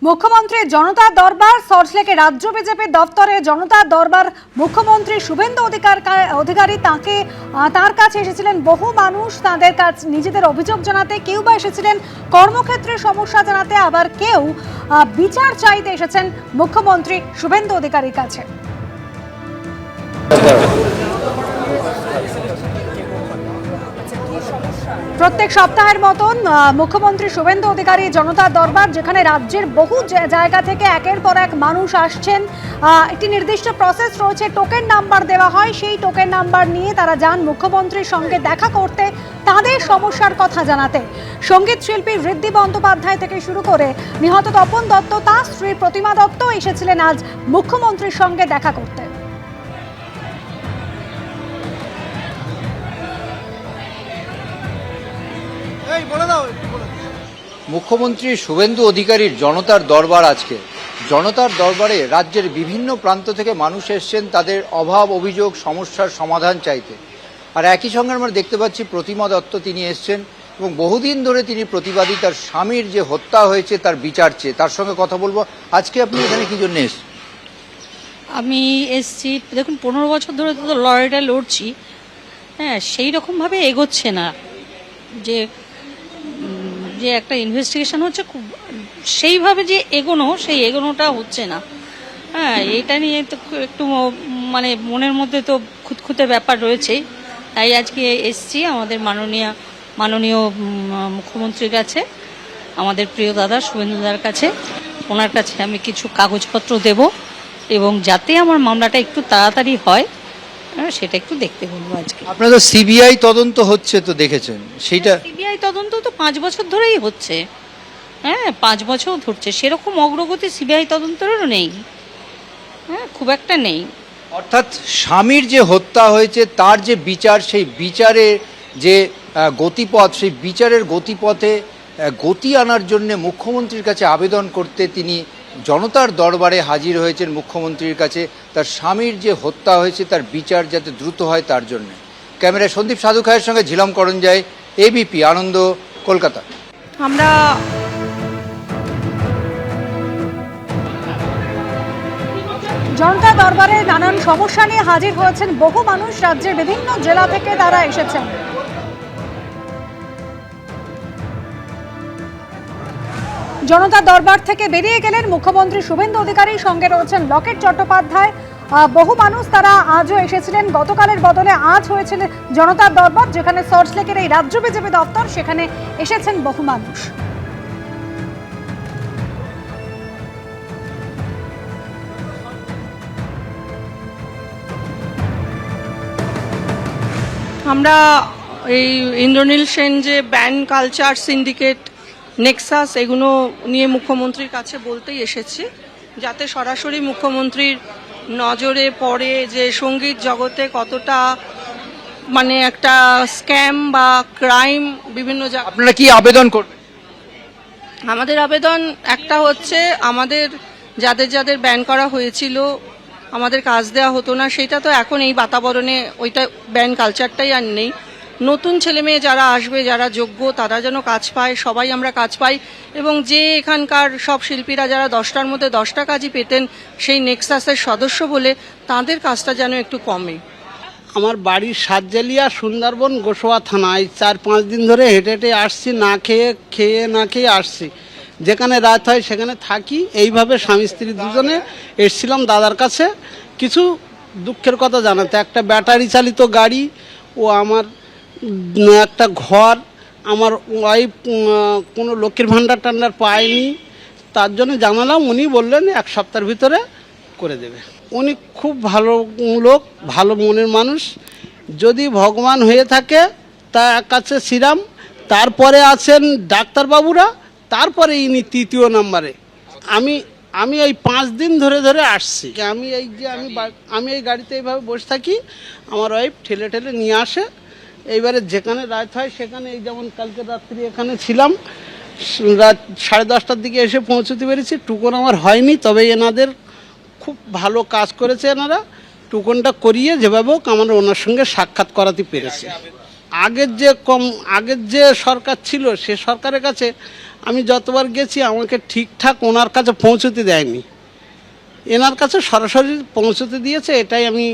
মুখ্যমন্ত্রী জনতা দরবার সল্টলেকে রাজ্য বিজেপি দপ্তরে জনতা দরবার মুখ্যমন্ত্রী শুভেন্দু অধিকারী তার কাছে এসেছিলেন বহু মানুষ তাদের কাছে নিজেদের অভিযোগ জানাতে। কেউ বা এসেছিলেন কর্মক্ষেত্রে সমস্যা জানাতে, আবার কেউ বিচার চাইতে এসেছেন মুখ্যমন্ত্রী শুভেন্দু অধিকারীর কাছে। প্রত্যেক সপ্তাহের মতন মুখ্যমন্ত্রী শুভেন্দু অধিকারী জনতা দরবার, যেখানে রাজ্যের বহু জায়গা থেকে একের পর এক মানুষ আসছেন। একটি নির্দিষ্ট প্রসেস রয়েছে, টোকেন নাম্বার দেওয়া হয়, সেই টোকেন নাম্বার নিয়ে তারা যান মুখ্যমন্ত্রীর সঙ্গে দেখা করতে, তাদের সমস্যার কথা জানাতে। সঙ্গীত শিল্পী ঋদ্ধি বন্দ্যোপাধ্যায় থেকে শুরু করে নিহত তপন দত্ত, তার স্ত্রী প্রতিমা দত্ত এসেছিলেন আজ মুখ্যমন্ত্রীর সঙ্গে দেখা করতে। মুখ্যমন্ত্রী শুভেন্দু অধিকারীর জনতার দরবার আজকে। জনতার দরবারে রাজ্যের বিভিন্ন প্রান্ত থেকে মানুষ এসছেন তাদের অভাব অভিযোগ সমস্যার সমাধান চাইতে। আর একই সঙ্গে আমরা দেখতে পাচ্ছি প্রতিমা দত্ত, তিনি এসছেন এবং বহুদিন ধরে তিনি প্রতিবাদী, তার স্বামীর যে হত্যা হয়েছে তার বিচার চেয়ে। তার সঙ্গে কথা বলবো। আজকে আপনি এখানে কি জন্য এসছেন? আমি এসছি, দেখুন 15 বছর ধরে তো লড়াইটা লড়ছি, হ্যাঁ, সেই রকমভাবে এগোচ্ছে না। যে যে একটা ইনভেস্টিগেশন হচ্ছে, খুব সেইভাবে যে সেই এগোনোটা হচ্ছে না। হ্যাঁ, এটা নিয়ে তো একটু মানে মনের মধ্যে তো খুঁতখুঁতে ব্যাপার রয়েছেই। তাই আজকে এসছি আমাদের মাননীয় মুখ্যমন্ত্রীর কাছে, আমাদের প্রিয় দাদা শুভেন্দুদার কাছে। ওনার কাছে আমি কিছু কাগজপত্র দেব এবং যাতে আমার মামলাটা একটু তাড়াতাড়ি হয় সেটা একটু দেখতে বলবো আজকে। আপনাদের সিবিআই তদন্ত হচ্ছে তো দেখেছেন, সেইটা সিবিআই তদন্ত তো 5 বছর ধরেই হচ্ছে। হ্যাঁ, 5 বছর ধরছে, সেরকম অগ্রগতি সিবিআই তদন্তেরও নেই। হ্যাঁ, খুব একটা নেই। অর্থাৎ স্বামীর যে হত্যা হয়েছে তার যে বিচার, সেই বিচারে যে গতিপথ, সেই বিচারের গতিপথে গতি আনার জন্য মুখ্যমন্ত্রীর কাছে আবেদন করতে তিনি জনতার দরবারে হাজির হয়েছেন মুখ্যমন্ত্রীর কাছে। তার স্বামীর যে হত্যা হয়েছে তার বিচার যাতে দ্রুত হয় তার জন্য। ক্যামেরায় সন্দীপ সাধু খায়ের সঙ্গে ঝিলাম করঞ্জাই, এবিপি আনন্দ, কলকাতা। আমরা জনতা দরবারে নানান সমস্যা নিয়ে হাজির হয়েছেন বহু মানুষ, রাজ্যের বিভিন্ন জেলা থেকে তারা এসেছেন। জনতা দরবার থেকে বেরিয়ে গেলেন মুখ্যমন্ত্রী শুভেন্দু অধিকারী, সঙ্গে রয়েছেন লকেট চট্টোপাধ্যায়। বহু মানুষ তারা আজও এসেছিলেন, গতকালের বদলে আজ হয়েছিল জনতার দরবার, যেখানে সল্টলেকের এই রাজ্য বিজেপি দপ্তর, সেখানে এসেছেন বহু মানুষ। আমরা এই ইন্দ্রনীল সেন যে ব্যান্ড কালচার সিন্ডিকেট নেক্সাস, এগুলো নিয়ে মুখ্যমন্ত্রীর কাছে বলতেই এসেছি, যাতে সরাসরি মুখ্যমন্ত্রীর নজরে পড়ে যে সঙ্গীত জগতে কতটা মানে একটা স্ক্যাম বা ক্রাইম বিভিন্ন জায়গায়। আপনারা কি আবেদন করবেন? আমাদের আবেদন একটা হচ্ছে, আমাদের যাদের ব্যান করা হয়েছিল, আমাদের কাজ দেওয়া হতো না, সেটা তো এখন এই বাতাবরণে ওইটা ব্যান কালচারটাই আর নেই। নতুন ছেলে মেয়ে যারা আসবে, যারা যোগ্য, তারা যেন কাজ পায়, সবাই আমরা কাজ পাই। এবং যে এখানকার সব শিল্পীরা যারা 10টার মধ্যে 10টা কাজই পেতেন সেই নেক্সাসের সদস্য বলে, তাদের কাজটা যেন একটু কমে। আমার বাড়ি সাতজালিয়া, সুন্দরবন, গোসোয়া থানায় 4-5 দিন ধরে হেঁটে হেঁটে আসছি, না খেয়ে না খেয়ে আসছি। যেখানে রাত হয় সেখানে থাকি। এইভাবে স্বামী স্ত্রী দুজনে এসছিলাম দাদার কাছে কিছু দুঃখের কথা জানাতে। একটা ব্যাটারি চালিত গাড়ি ও আমার একটা ঘর, আমার ওয়াইফ কোনো লক্ষ্মীর ভাণ্ডার টান্ডার পায়নি, তার জন্য জানালাম। উনি বললেন 1 সপ্তাহের ভিতরে করে দেবে। উনি খুব ভালো লোক, ভালো মনের মানুষ। যদি ভগবান হয়ে থাকে তার কাছে শ্রীরাম, তারপরে আছেন ডাক্তারবাবুরা, তারপরে ইনি 3য় নম্বরে। আমি এই 5 দিন ধরে আসছি। আমি এই গাড়িতে এইভাবে বসে থাকি, আমার ওয়াইফ ঠেলে নিয়ে আসে। এইবারে যেখানে রাত হয় সেখানে, এই যেমন কালকে রাত্রি এখানে ছিলাম, রাত 10:30টার দিকে এসে পৌঁছতে পেরেছি। টুকন আমার হয়নি, তবে এনাদের খুব ভালো কাজ করেছে এনারা। টুকনটা করিয়ে যেভাবে হোক আমরা ওনার সঙ্গে সাক্ষাৎ করাতে পেরেছি। আগের যে সরকার ছিল সে সরকারের কাছে আমি যতবার গেছি আমাকে ঠিকঠাক ওনার কাছে পৌঁছতে দেয়নি, এনার কাছে সরাসরি পৌঁছতে দিয়েছে, এটাই আমি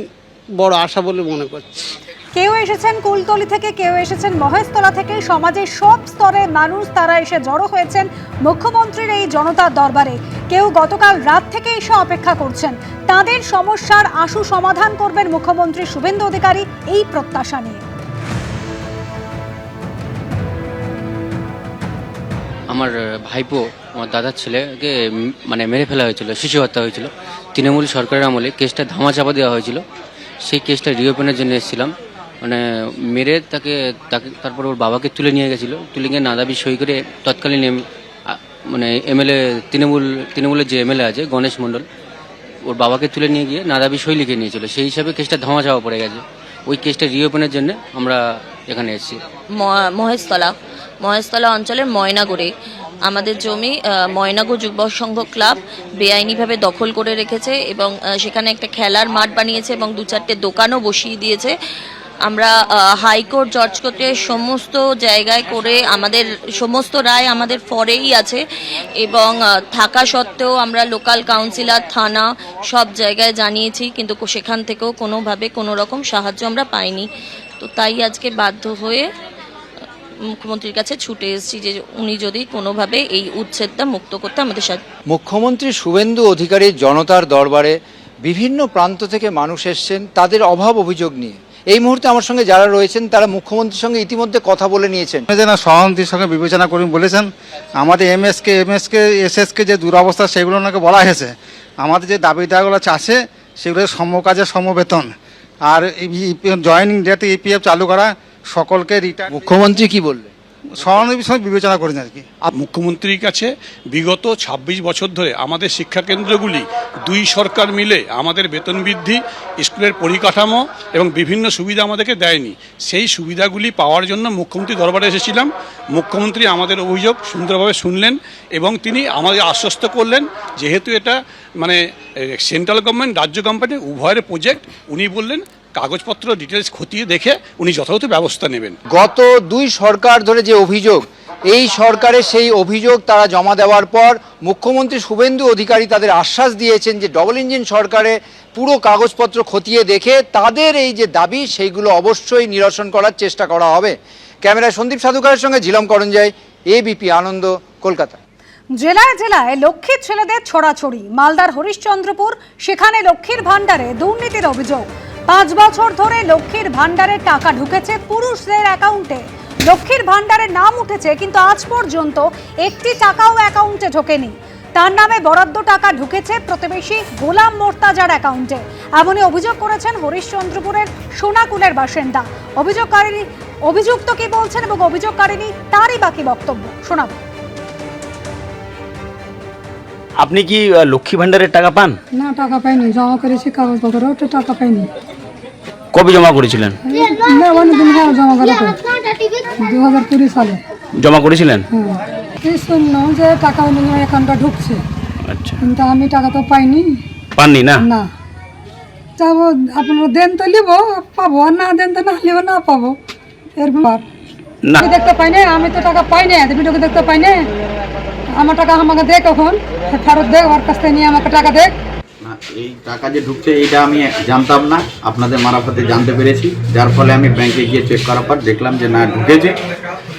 বড় আশা বলে মনে করছি। কেউ এসেছেন কুলতলি থেকে, কেউ এসেছেন মহেশতলা থেকে, সমাজের সব স্তরের মানুষ তারা এসে জড়ো হয়েছেন মুখ্যমন্ত্রীর এই জনতার দরবারে। কেউ গতকাল রাত থেকে এসে অপেক্ষা করছেন, তাদের সমস্যার আশু সমাধান করবেন মুখ্যমন্ত্রী শুভেন্দু অধিকারী, এই প্রত্যাশা নিয়ে। আমার ভাইপো, আমার দাদার ছেলেকে মানে মেরে ফেলা হয়েছিল, শিশু হত্যা হয়েছিল। তৃণমূল সরকারের আমলে কেসটা ধামাচাপা দেওয়া হয়েছিল। সেই কেসটা রিওপেনের জন্য এসেছিলাম, মানে মেরে তাকে তারপর ওর বাবাকে তুলে নিয়ে গেছিলো। তুলে গিয়ে নাদাবি সই করে তৎকালীন মানে এমএলএ তৃণমূলের যে এমএলএ আছে গণেশ মণ্ডল, ওর বাবাকে তুলে নিয়ে গিয়ে নাদাবি সই লিখে নিয়েছিল। সেই হিসাবে কেসটা ধামাচাপা পড়ে গেছে। ওই কেসটা রিওপেনের জন্য আমরা এখানে এসেছি। মহেশতলা অঞ্চলের ময়নাগুড়ি আমাদের জমি ময়নাগো যুব সংঘ ক্লাব বেআইনিভাবে দখল করে রেখেছে এবং সেখানে একটা খেলার মাঠ বানিয়েছে এবং 2-4টে দোকানও বসিয়ে দিয়েছে। আমরা হাইকোর্ট জজ কোর্টের সমস্ত জায়গায় করে আমাদের সমস্ত রায় আমাদের ফরেই আছে এবং থাকা সত্ত্বেও আমরা লোকাল কাউন্সিলর, থানা সব জায়গায় জানিয়েছি, কিন্তু সেখান থেকেও কোনোভাবে কোনো রকম সাহায্য আমরা পাইনি। তো তাই আজকে বাধ্য হয়ে মুখ্যমন্ত্রীর কাছে ছুটে এসেছি যে উনি যদি কোনোভাবে এই উচ্ছেদটা মুক্ত করতে আমাদের সাথে। মুখ্যমন্ত্রী শুভেন্দু অধিকারীর জনতার দরবারে বিভিন্ন প্রান্ত থেকে মানুষ এসছেন তাদের অভাব অভিযোগ নিয়ে। এই মুহূর্তে আমার সঙ্গে যারা রয়েছেন তারা মুখ্যমন্ত্রীর সঙ্গে ইতিমধ্যে কথা বলে নিয়েছেন। যেন সহানুভূতির সঙ্গে বিবেচনা করুন বলেছেন। আমাদের এমএসকে এসএসকে যে দুরবস্থা সেগুলো ওনাকে বলা হয়েছে। আমাদের যে দাবি দাওয়াগুলো আছে সেগুলো সমকাজের সমবেতন আর জয়েনিং ডেট ইপিএফ চালু করা, সকলকে রিটার্ন। মুখ্যমন্ত্রী কি বললেন? সহানুভূতির সঙ্গে বিবেচনা করেন আর কি। মুখ্যমন্ত্রীর কাছে বিগত 26 বছর ধরে আমাদের শিক্ষাকেন্দ্রগুলি দুই সরকার মিলে আমাদের বেতন বৃদ্ধি, স্কুলের পরিকাঠামো এবং বিভিন্ন সুবিধা আমাদেরকে দেয়নি। সেই সুবিধাগুলি পাওয়ার জন্য মুখ্যমন্ত্রী দরবারে এসেছিলাম। মুখ্যমন্ত্রী আমাদের অভিযোগ সুন্দরভাবে শুনলেন এবং তিনি আমাদের আশ্বস্ত করলেন, যেহেতু এটা মানে সেন্ট্রাল গভর্নমেন্ট রাজ্য কোম্পানি উভয়ের প্রজেক্ট, উনি বললেন কাগজপত্র ডিটেলস খতিয়ে দেখে উনি যথাযথ ব্যবস্থা নেবেন। গত 2 সরকার ধরে যে অভিযোগ, এই সরকারের সেই অভিযোগ তারা জমা দেওয়ার পর মুখ্যমন্ত্রী শুভেন্দু অধিকারী তাদের আশ্বাস দিয়েছেন যে ডবল ইঞ্জিন সরকারে পুরো কাগজপত্র খতিয়ে দেখে তাদের এই যে দাবি সেইগুলো অবশ্যই নিরসন করার চেষ্টা করা হবে। ক্যামেরায় সন্দীপ সাধুকারের সঙ্গে ঝিলম করঞ্জাই, এবিপি আনন্দ, কলকাতা। জেলায় জেলায় লক্ষ্মীর ছেলেদের ছড়াছড়ি। মালদার হরিশ্চন্দ্রপুর, সেখানে লক্ষ্মীর ভাণ্ডারে দুর্নীতির অভিযোগ। 5 বছর ধরে লক্ষ্মীর ভাণ্ডারে টাকা ঢুকেছে পুরুষদের অ্যাকাউন্টে। লক্ষ্মীর ভাণ্ডারের নাম উঠেছে, কিন্তু আজ পর্যন্ত একটি টাকাও অ্যাকাউন্টে ঢোকেনি। তার নামে বরাদ্দ টাকা ঢুকেছে প্রতিবেশী গোলাম মোর্তাজার অ্যাকাউন্টে। এমনই অভিযোগ করেছেন হরিশ্চন্দ্রপুরের সোনাকুলের বাসিন্দা। অভিযুক্ত কি বলছেন এবং অভিযোগকারিনী তারই বাকি বক্তব্য শোনাবো। আপনি কি লক্ষ্মী ভান্ডারের টাকা পান? না, টাকা পাইনি, জমা করেছি কাগজপত্র, ওটা টাকা পাইনি। কবে জমা করেছিলেন? অনেকদিন জমা করে 2020 সালে জমা করেছিলেন? এই শুনলাম যে টাকা অ্যাকাউন্টে ঢুকছে। আচ্ছা, কিন্তু আমি টাকা তো পাইনি। পাননি? না না, যাবো আপনারা দেন তো নিব, পাবো, আর না দেন তো না নিব, না পাবো, এরকম। না, দেখতে পাই না, আমি তো টাকা পাই না, ভিডিওকে দেখতে পাই না। আমার টাকা আমাকে দেখ, এখন ফেরত দেখ, ওর কাছ থেকে নিয়ে আমাকে টাকা দেখ। না, এই টাকা যে ঢুকছে এইটা আমি জানতাম না, আপনাদের মারফতে জানতে পেরেছি, যার ফলে আমি ব্যাংকে গিয়ে চেক করার পর দেখলাম যে না ঢুকেছে।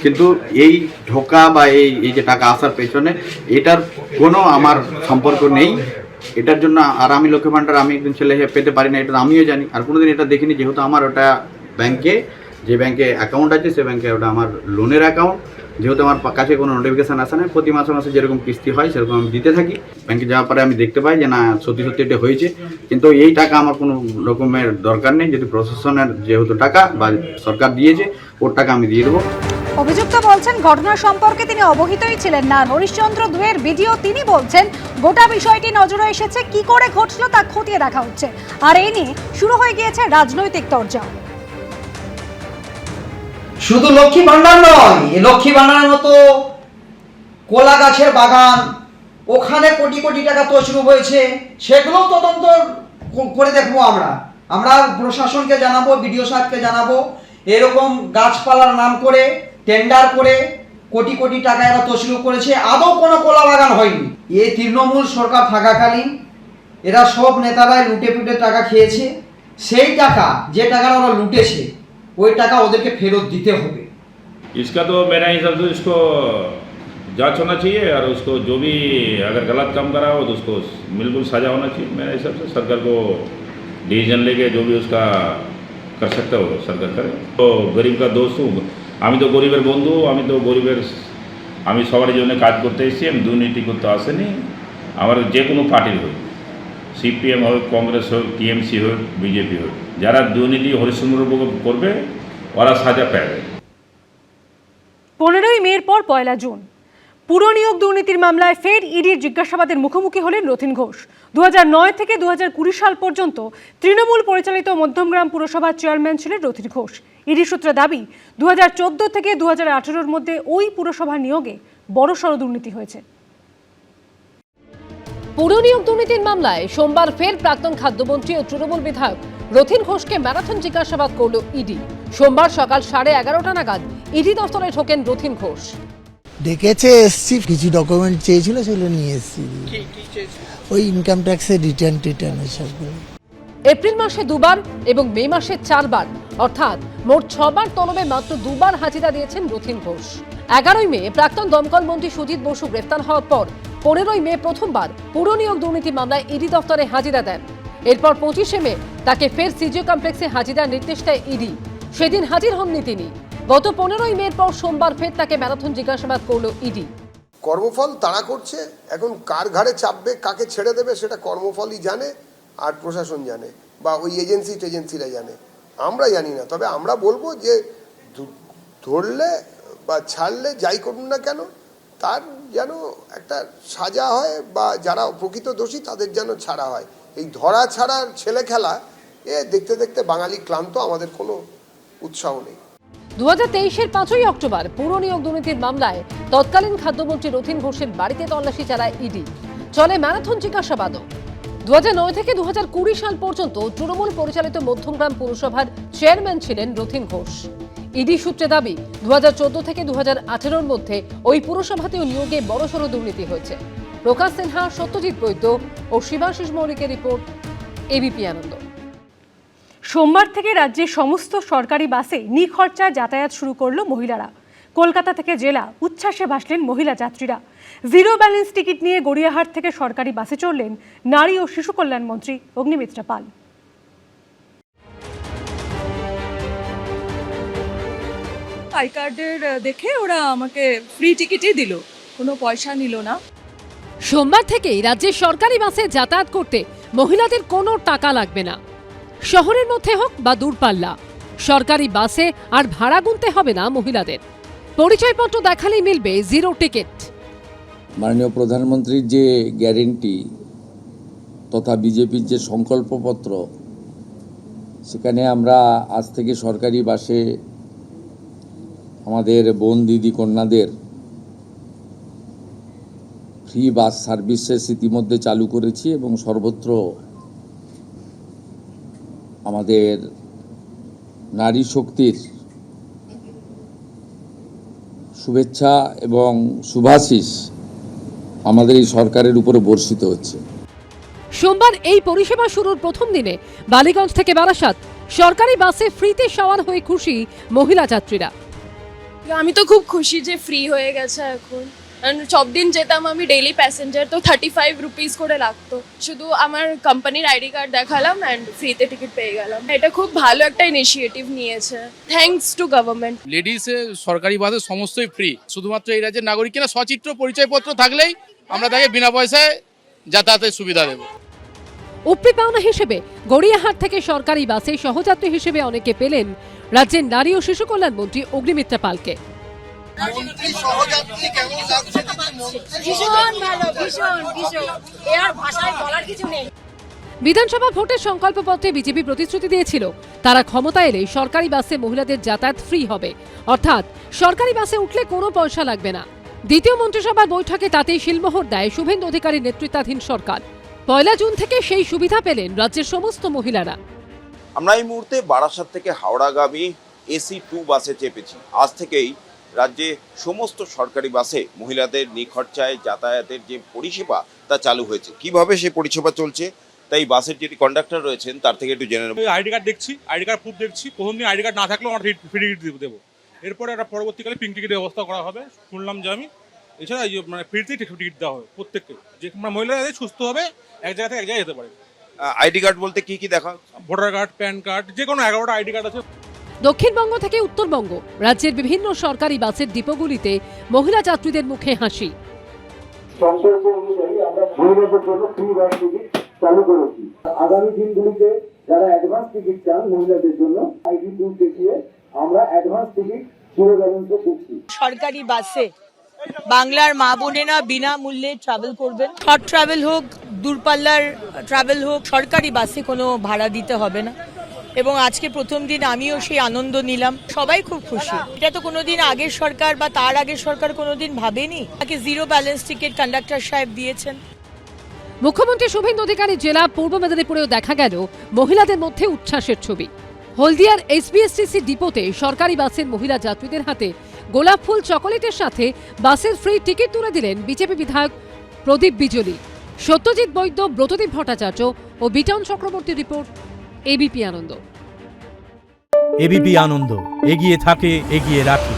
কিন্তু এই ঢোকা বা এই যে টাকা আসার পেছনে এটার কোনো আমার সম্পর্ক নেই। এটার জন্য আর আমি লক্ষ্মী ভাণ্ডার আমি একদিন ছেলে পেতে পারি না, এটা আমিও জানি। আর কোনোদিন এটা দেখিনি, যেহেতু আমার ওটা ব্যাংকে, যে ব্যাংকে অ্যাকাউন্ট আছে সে ব্যাংকে ওটা আমার লোনের অ্যাকাউন্ট। যেহেতু আমার কাছে কোনো নোটিফিকেশান আসে না, প্রতি মাসে মাসে যেরকম কিস্তি হয় সেরকম আমি দিতে থাকি। ব্যাংকে যাওয়ার পরে আমি দেখতে পাই যে না সত্যি সত্যি এটা হয়েছে, কিন্তু এই টাকা আমার কোনো রকমের দরকার নেই। যদি প্রশাসনের যেহেতু টাকা বা সরকার দিয়েছে ওর টাকা আমি দিয়ে দেবো। অভিযুক্ত বলছেন ঘটনা সম্পর্কে তিনি অবহিতই ছিলেন না। হরিশ্চন্দ্র 2-এর ভিডিও তিনি বলছেন গোটা বিষয়টি নজরে এসেছে, কি করে ঘটলো তা খতিয়ে দেখা হচ্ছে। আর এই নিয়ে শুরু হয়ে গিয়েছে রাজনৈতিক তরজা। শুধু লক্ষ্মী ভান্ডার নয়, লক্ষ্মী ভান্ডারের মতো কোলা গাছের বাগান, ওখানে কোটি কোটি টাকা তছরূপ হয়েছে, সেগুলো তদন্ত করে দেখবো। আমরা প্রশাসনকে জানাবো, বিডিও সাহেবকে জানাবো। এরকম গাছপালার নাম করে টেন্ডার করে কোটি কোটি টাকা এরা তছরূপ করেছে, আদৌ কোনো কলা বাগান হয়নি। এই তৃণমূল সরকার থাকাকালীন এরা সব নেতারাই লুটে পুটে টাকা খেয়েছে। সেই টাকা, যে টাকাটা ওরা লুটেছে, ওই টাকা ওদেরকে ফেরত দিতে হবে। इसका तो मेरा हिसाब से इसको जांच होना चाहिए और उसको जो भी अगर गलत काम करा हो तो उसको बिल्कुल सजा होना चाहिए। मेरे हिसाब से सरकार को डिसीजन लेके जो भी उसका कर सकता हो सरकार करे। तो गरीब का दोस्त हूँ, আমি তো গরিবের বন্ধু, আমি সবার জন্য কাজ করতে এসেছি, আমি দুর্নীতি করতে আসেনি। আমার যে কোনো পার্টির হোক, সিপিএম হোক, কংগ্রেস হোক, টিএমসি হোক, বিজেপি হোক, যারা দুর্নীতি হরিশ্চন্দ্র করবে ওরা সাজা পাবে। 15ই মের পর 1 জুন পুর নিয়োগ দুর্নীতির মামলায় ফের ইডির জিজ্ঞাসাবাদের মুখোমুখি হলেন রথীন ঘোষ। 2009 থেকে 2020 সাল পর্যন্ত তৃণমূল পরিচালিত মধ্যমগ্রাম পুরসভার চেয়ারম্যান ছিলেন রথীন ঘোষ। ইডি সূত্রে দাবি 2014 থেকে 2018-র মধ্যে ওই পুরসভার নিয়োগে বড়সড় দুর্নীতি হয়েছে। পুর নিয়োগ দুর্নীতির মামলায় সোমবার ফের প্রাক্তন খাদ্যমন্ত্রী ও তৃণমূল বিধায়ক রথীন ঘোষকে ম্যারাথন জিজ্ঞাসাবাদ করল ইডি। সোমবার সকাল 11:30 নাগাদ ইডি দফতরে ঢোকেন রথীন ঘোষ। ডেকেছে, এসছি, কিছু ডকুমেন্ট চেয়েছিল সেগুলো নিয়ে এসছি। ওই ইনকাম ট্যাক্সের রিটার্ন এসবগুলো। এপ্রিল মাসে 2 বার এবং মে মাসে 4 বার, অর্থাৎ মোট 6 বার তলবে মাত্র 2 বার হাজিরা দিয়েছেন রথীন ঘোষ। 11ই মে প্রাক্তন দমকল মন্ত্রী সুজিত বসু গ্রেফতার হওয়ার পর 15ই মে প্রথমবার পুর নিয়োগ দুর্নীতি মামলায় ইডি দফতরে হাজিরা দেন। এরপর 25শে মে তাকে ফের সিজিও কমপ্লেক্সে হাজিরার নির্দেশ দেয় ইডি। সেদিন হাজির হননি তিনি। গত 15ই মের পর সোমবার ফের তাকে ম্যারাথন জিজ্ঞাসাবাদ করল ইডি। কর্মফল তাড়া করছে, এখন কার ঘাড়ে চাপবে, কাকে ছেড়ে দেবে সেটা কর্মফলই জানে, আর প্রশাসন জানে, বা ওই এজেন্সিরা জানে, আমরা জানি না। তবে আমরা বলবো যে ধরলে বা ছাড়লে যাই করুন না কেন, তার যেন একটা সাজা হয়, বা যারা প্রকৃত দোষী তাদের যেন ছাড়া হয়। এই ধরা ছাড়ার ছেলে খেলা দেখতে দেখতে বাঙালি ক্লান্ত, আমাদের কোনো উৎসাহ নেই। 2023-এর 5ই অক্টোবর পুর নিয়োগ দুর্নীতির মামলায় তৎকালীন খাদ্যমন্ত্রী রথীন ঘোষের বাড়িতে তল্লাশি চালায় ইডি। চলে ম্যারাথন জিজ্ঞাসাবাদও। 2009 থেকে 2020 সাল পর্যন্ত তৃণমূল পরিচালিত মধ্যমগ্রাম পুরসভার চেয়ারম্যান ছিলেন রথীন ঘোষ। ইডি সূত্রে দাবি 2014 থেকে 2018-র মধ্যে ওই পুরসভাতেও নিয়োগে বড়সড় দুর্নীতি হয়েছে। প্রকাশ সিনহা, সত্যজিৎ বৈদ্য ও শিবাশিস মৌলিকের রিপোর্ট, এবিপি আনন্দ। সোমবার থেকে রাজ্যের সমস্ত সরকারি বাসে নিখরচায় যাতায়াত শুরু করলো মহিলারা। কলকাতা থেকে জেলা উচ্ছ্বাসে ভাসলেন মহিলা যাত্রীরা। জিরো ব্যালেন্স টিকিট নিয়ে গড়িয়াহাট থেকে সরকারি বাসে চড়লেন নারী ও শিশু কল্যাণ মন্ত্রী অগ্নিমিত্রা পাল। আই কার্ডের দেখে ওরা আমাকে ফ্রি টিকিটই দিল, কোনো পয়সা নিল না। সোমবার থেকেই রাজ্যের সরকারি বাসে যাতায়াত করতে মহিলাদের কোনো টাকা লাগবে না। শহরের মধ্যে হোক বা দূরপাল্লা, সরকারি বাসে আর ভাড়া গুনতে হবে না মহিলাদের। পরিচয়পত্র দেখালেই মিলবে জিরো টিকিট। মাননীয় প্রধানমন্ত্রীর যে গ্যারেন্টি তথা বিজেপির যে সংকল্পপত্র, সেখানে আমরা আজ থেকে সরকারি বাসে আমাদের বোন দিদি কন্যাদের ফ্রি বাস সার্ভিসেস ইতিমধ্যে চালু করেছি এবং সর্বত্র আমাদের নারী শক্তির শুভেচ্ছা এবং শুভাশিস আমাদের এই সরকারের উপরে বর্ষিত হচ্ছে। সোমবার এই পরিষেবা শুরুর প্রথম দিনে বালিগঞ্জ থেকে বারাসাত সরকারি বাসে ফ্রিতে সওয়ার হয়ে খুশি মহিলা যাত্রীরা। আমি তো খুব খুশি যে ফ্রি হয়ে গেছে এখন। সব দিন যেতাম আমি ডেইলি প্যাসেঞ্জার, তো 35 রুপিস করে লাগতো। শুধু আমার কোম্পানির আইডি কার্ড দেখালাম অ্যান্ড ফ্রিতে টিকিট পেয়ে গেলাম। এটা খুব ভালো একটা ইনিশিয়েটিভ নিয়েছে, থ্যাঙ্কস টু গভর্নমেন্ট। লেডিসে সরকারি বাসে সমস্তই ফ্রি, শুধুমাত্র এই রাজ্যের নাগরিক কিনা সচিত্র পরিচয়পত্র থাকলেই আমরা তাকে বিনা পয়সায় যাতায়াতের সুবিধা দেব। উপরি পাওনা হিসেবে গড়িয়াহাট থেকে সরকারি বাসে সহযাত্রী হিসেবে অনেকে পেলেন রাজ্যের নারী ও শিশু কল্যাণ মন্ত্রী অগ্নিমিত্রা পালকে। বিধানসভা ভোটের সংকল্পপত্রে বিজেপি প্রতিশ্রুতি দিয়েছিল তারা ক্ষমতা এলে সরকারি বাসে মহিলাদের যাতায়াত ফ্রি হবে, অর্থাৎ সরকারি বাসে উঠলে কোনো পয়সা লাগবে না। দ্বিতীয় মন্ত্রিসভার বৈঠকে তাতেই শিলমোহর দেয় শুভেন্দু অধিকারীর নেতৃত্বাধীন সরকার। 1 জুন থেকে সেই সুবিধা পেলেন রাজ্যের সমস্ত মহিলারা। আমরা এই মুহূর্তে বারাসাত থেকে হাওড়াগামী AC2 বাসে চেপেছি। আজ থেকেই রাজ্যে সমস্ত সরকারি বাসে মহিলাদের নিখরচায় যাতায়াতের যে পরিষেবা তা চালু হয়েছে। কিভাবে সেই পরিষেবা চলছে তাই বাসের যিনি কন্ডাক্টর রয়েছেন তার থেকে একটু জেনে নেব। আইডি কার্ড দেখছি, আইডি কার্ড প্রুফ দেখছি। প্রথম দিন আইডি কার্ড না থাকলেও আমরা ফ্রি টিকিট দেবো। এরপরে একটা পরবর্তীকালে পিঙ্ক টিকিটের ব্যবস্থা করা হবে শুনলাম যে আমি। এছাড়া মানে ফ্রিতেই টিকিট দেওয়া হবে প্রত্যেককে, যে মহিলারা সুস্থ হবে এক জায়গা থেকে এক জায়গায় যেতে পারে। আইডি কার্ড বলতে কি কি দেখা? ভোটার কার্ড, প্যান কার্ড, যে কোনো 11টা আইডি কার্ড আছে। দক্ষিণবঙ্গ থেকে উত্তরবঙ্গ রাজ্যের বিভিন্ন সরকারি বাসের ডিপোগুলিতে মহিলা যাত্রীদের মুখে হাসি। সংকল্প অনুযায়ী আমরা মহিলাদের জন্য ফ্রি বাস টিকিট চালু করেছি। আগামী দিনগুলিতে যারা অ্যাডভান্স টিকিট চান মহিলাদের জন্য আইডি প্রুফ দেখিয়ে আমরা অ্যাডভান্স টিকিট জিরো ব্যালেন্সে দিচ্ছি। সরকারি বাসে বাংলার মা বোনেরা বিনামূল্যে ট্রাভেল করবেন। শর্ট ট্রাভেল হোক, দূরপাল্লার ট্রাভেল হোক, সরকারি বাসে কোনো ভাড়া দিতে হবে না। এবং আজকে প্রথম দিন আমিও সেই আনন্দ নিলাম, সবাই খুব খুশি। এটা তো কোনোদিন আগের সরকার বা তার আগের সরকার কোনোদিন ভাবেনি। তাকে জিরো ব্যালেন্স টিকিট কন্ডাক্টর সাহেব দিয়েছেন। মুখ্যমন্ত্রী শুভেন্দু অধিকারী জেলা পূর্ব মেদিনীপুরেও দেখা গেল মহিলাদের মধ্যে উচ্ছ্বাসের ছবি। হলদিয়ার এসবিএসটিসি ডিপোতে সরকারি বাসের মহিলা যাত্রীদের হাতে গোলাপ ফুল, চকোলেটের সাথে বাসের ফ্রি টিকিট তুলে দিলেন বিজেপি বিধায়ক প্রদীপ বিজলি, সত্যজিৎ বৈদ্য, ব্রতদীপ ভট্টাচার্য ও বিটন চক্রবর্তী। রিপোর্ট এবিপি আনন্দ। এবিপি আনন্দ, এগিয়ে থাকে, এগিয়ে রাখে।